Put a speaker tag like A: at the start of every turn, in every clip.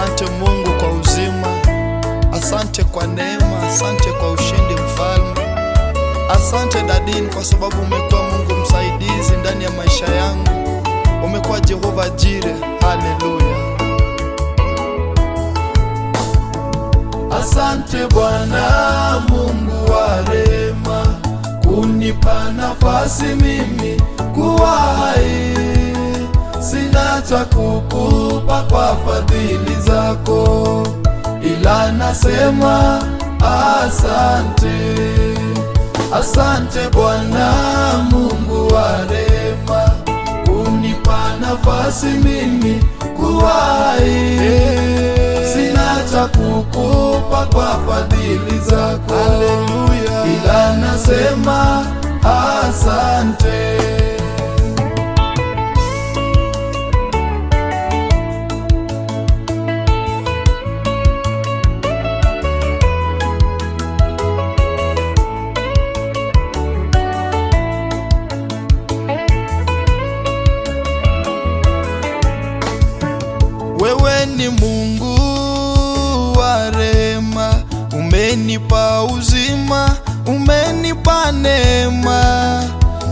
A: Asante Mungu kwa uzima, asante kwa neema, asante kwa ushindi Mfalme. Asante Dadini kwa sababu umekuwa Mungu msaidizi ndani ya maisha yangu, umekuwa Jehova Jire. Haleluya.
B: Asante Bwana Mungu wa rehema, kunipa nafasi mimi kuwa hai. Sina cha kukupa kwa fadhili zako, ila nasema asante. Asante Bwana Mungu wa rehema, kunipa nafasi mimi kuwa hai. Sina cha kukupa kwa fadhili zako, haleluya, ila nasema asante.
A: Wewe ni Mungu wa rehema, umenipa uzima, umenipa neema.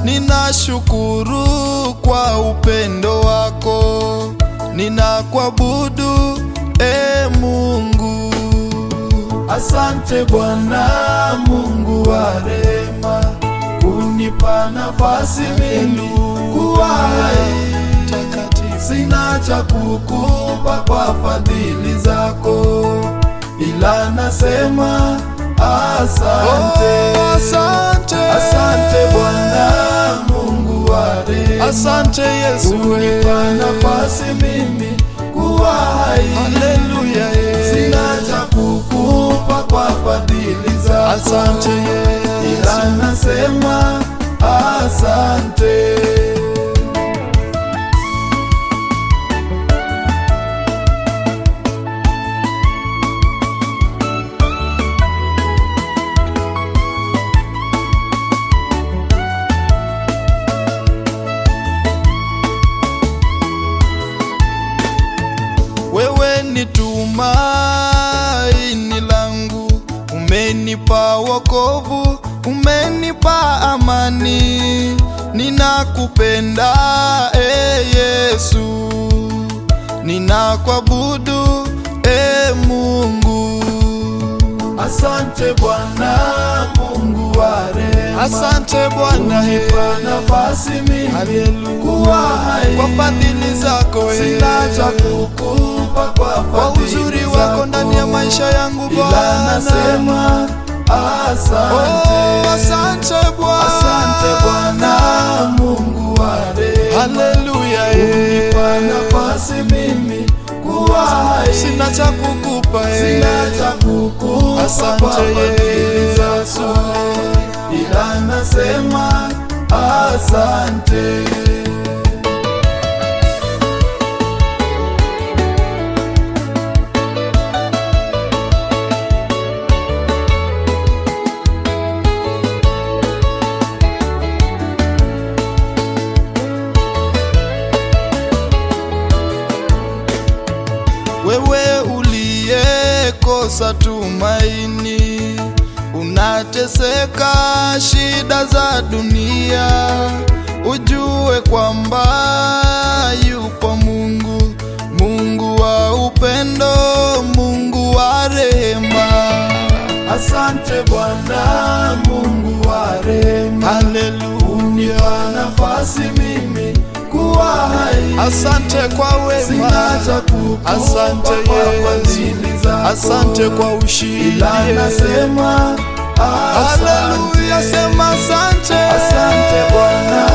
A: Ninashukuru kwa upendo wako, ninakuabudu Mungu.
B: Asante Bwana Mungu wa rehema, kunipa nafasi mimi kuwa hai. Sina cha kukupa kwa fadhili zako, ila nasema asante.
A: Asante,
B: asante Bwana Mungu wa rehema,
A: asante Yesu,
B: kunipa nafasi mimi kuwa hai.
A: Haleluya.
B: Sina cha kukupa kwa fadhili zako,
A: asante Yesu,
B: ila nasema asante.
A: Wewe ni tumaini langu, umenipa wokovu, umenipa amani. Ninakupenda Yesu, ninakuabudu Mungu.
B: Asante Bwana Mungu wa rehema,
A: asante Bwana,
B: kunipa nafasi mimi kuwa hai.
A: Kwa fadhili zako,
B: sina cha kukupa kwa
A: uzuri wako ndani ya maisha yangu Bwana,
B: ila nasema asante.
A: Asante Bwana,
B: asante Bwana Mungu wa rehema,
A: haleluya,
B: kunipa nafasi mimi kuwa hai.
A: Sina cha kukupa,
B: sina cha kukupa,
A: asante Yesu,
B: ila nasema asante.
A: wewe uliyekosa tumaini, unateseka shida za dunia, ujue kwamba yupo Mungu, Mungu wa upendo, Mungu wa rehema.
B: Asante Bwana Mungu wa rehema,
A: haleluya,
B: unipa nafasi mimi kuwa hai.
A: Asante kwa wema, asante Yesu, asante kwa ushindi,
B: ila nasema
A: haleluya, sema asante.
B: Asante Bwana